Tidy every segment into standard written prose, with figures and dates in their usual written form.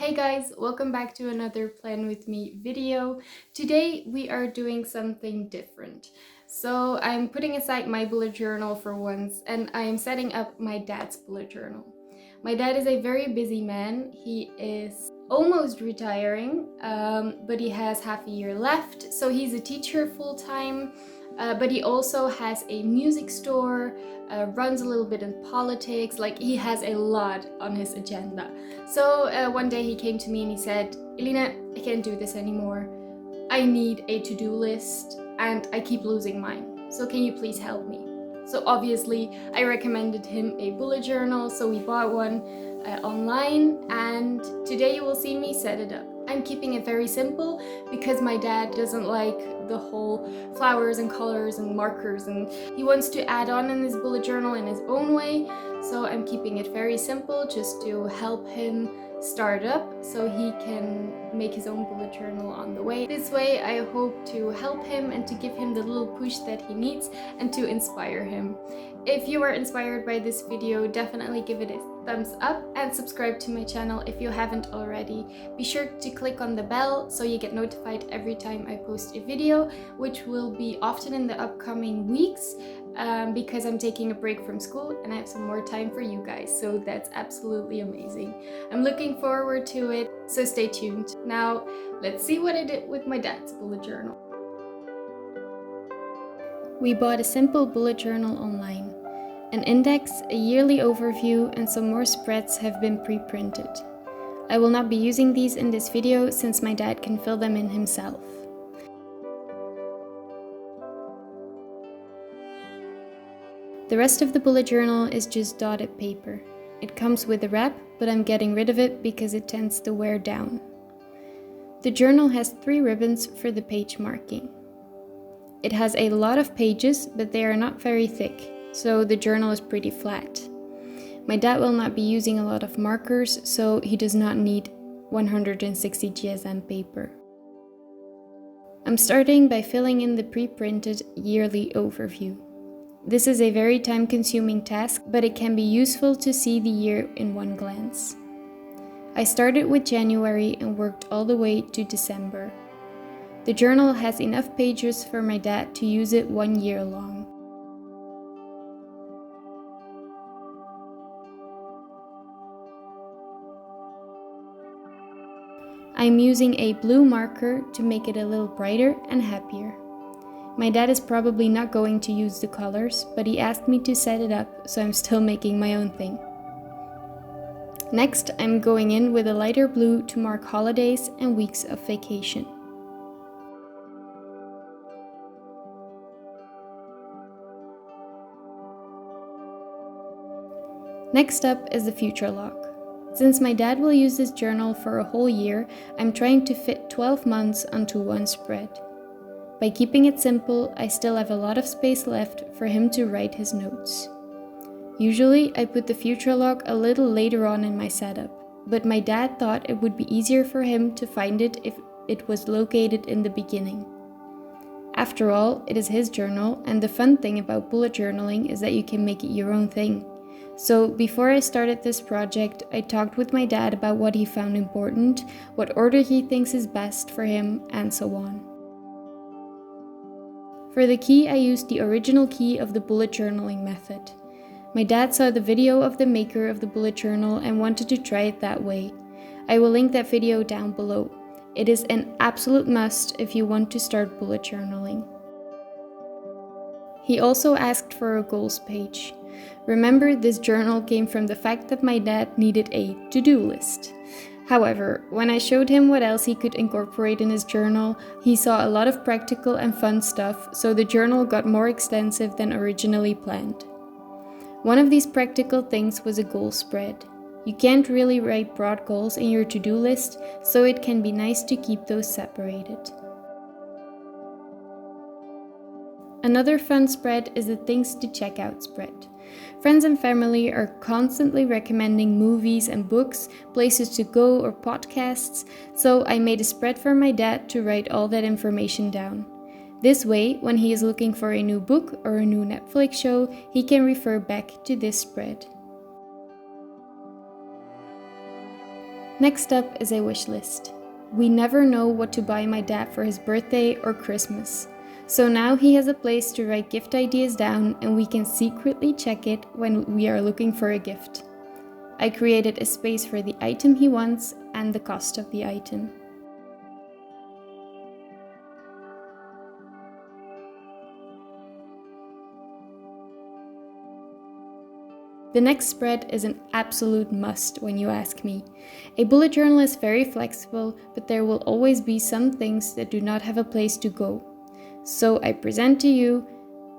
Hey guys, welcome back to another Plan With Me video. Today we are doing something different. So I'm putting aside my bullet journal for once and I'm setting up my dad's bullet journal. My dad is a very busy man. He is almost retiring, but he has half a year left. So he's a teacher full-time, but he also has a music store, runs a little bit in politics. Like, he has a lot on his agenda. So one day he came to me and he said, Elina, I can't do this anymore. I need a to-do list and I keep losing mine. So can you please help me? So obviously I recommended him a bullet journal, so we bought one online, and today you will see me set it up. I'm keeping it very simple because my dad doesn't like the whole flowers and colors and markers, and he wants to add on in his bullet journal in his own way. So I'm keeping it very simple just to help him start up so he can make his own bullet journal on the way. This way I hope to help him and to give him the little push that he needs and to inspire him. If you are inspired by this video, definitely give it a thumbs up and subscribe to my channel if you haven't already. Be sure to click on the bell so you get notified every time I post a video, which will be often in the upcoming weeks because I'm taking a break from school and I have some more time for you guys, so that's absolutely amazing. I'm looking forward to it, so stay tuned. Now, let's see what I did with my dad's bullet journal. We bought a simple bullet journal online. An index, a yearly overview, and some more spreads have been pre-printed. I will not be using these in this video since my dad can fill them in himself. The rest of the bullet journal is just dotted paper. It comes with a wrap, but I'm getting rid of it because it tends to wear down. The journal has 3 ribbons for the page marking. It has a lot of pages, but they are not very thick, so the journal is pretty flat. My dad will not be using a lot of markers, so he does not need 160 GSM paper. I'm starting by filling in the pre-printed yearly overview. This is a very time-consuming task, but it can be useful to see the year in one glance. I started with January and worked all the way to December. The journal has enough pages for my dad to use it 1 year long. I'm using a blue marker to make it a little brighter and happier. My dad is probably not going to use the colors, but he asked me to set it up, so I'm still making my own thing. Next, I'm going in with a lighter blue to mark holidays and weeks of vacation. Next up is the future log. Since my dad will use this journal for a whole year, I'm trying to fit 12 months onto one spread. By keeping it simple, I still have a lot of space left for him to write his notes. Usually, I put the future log a little later on in my setup, but my dad thought it would be easier for him to find it if it was located in the beginning. After all, it is his journal, and the fun thing about bullet journaling is that you can make it your own thing. So before I started this project, I talked with my dad about what he found important, what order he thinks is best for him, and so on. For the key, I used the original key of the bullet journaling method. My dad saw the video of the maker of the bullet journal and wanted to try it that way. I will link that video down below. It is an absolute must if you want to start bullet journaling. He also asked for a goals page. Remember, this journal came from the fact that my dad needed a to-do list. However, when I showed him what else he could incorporate in his journal, he saw a lot of practical and fun stuff, so the journal got more extensive than originally planned. One of these practical things was a goal spread. You can't really write broad goals in your to-do list, so it can be nice to keep those separated. Another fun spread is the things to check out spread. Friends and family are constantly recommending movies and books, places to go or podcasts, so I made a spread for my dad to write all that information down. This way, when he is looking for a new book or a new Netflix show, he can refer back to this spread. Next up is a wish list. We never know what to buy my dad for his birthday or Christmas. So now he has a place to write gift ideas down and we can secretly check it when we are looking for a gift. I created a space for the item he wants and the cost of the item. The next spread is an absolute must when you ask me. A bullet journal is very flexible, but there will always be some things that do not have a place to go. So I present to you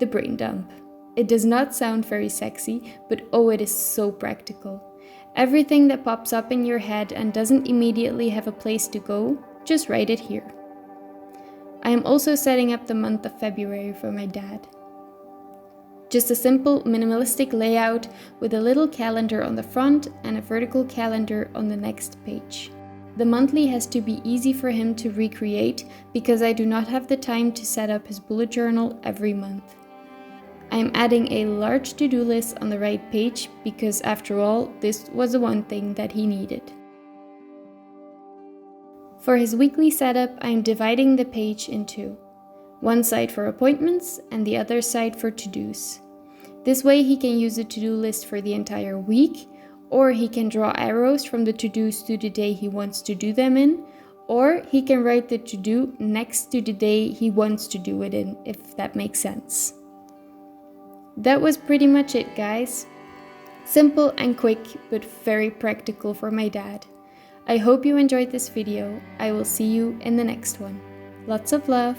the brain dump. It does not sound very sexy, but oh, it is so practical. Everything that pops up in your head and doesn't immediately have a place to go, just write it here. I am also setting up the month of February for my dad. Just a simple minimalistic layout with a little calendar on the front and a vertical calendar on the next page. The monthly has to be easy for him to recreate because I do not have the time to set up his bullet journal every month. I am adding a large to-do list on the right page because after all, this was the one thing that he needed. For his weekly setup, I am dividing the page in two. One side for appointments and the other side for to-dos. This way he can use the to-do list for the entire week, or he can draw arrows from the to-dos to the day he wants to do them in, or he can write the to-do next to the day he wants to do it in, if that makes sense. That was pretty much it, guys. Simple and quick, but very practical for my dad. I hope you enjoyed this video. I will see you in the next one. Lots of love!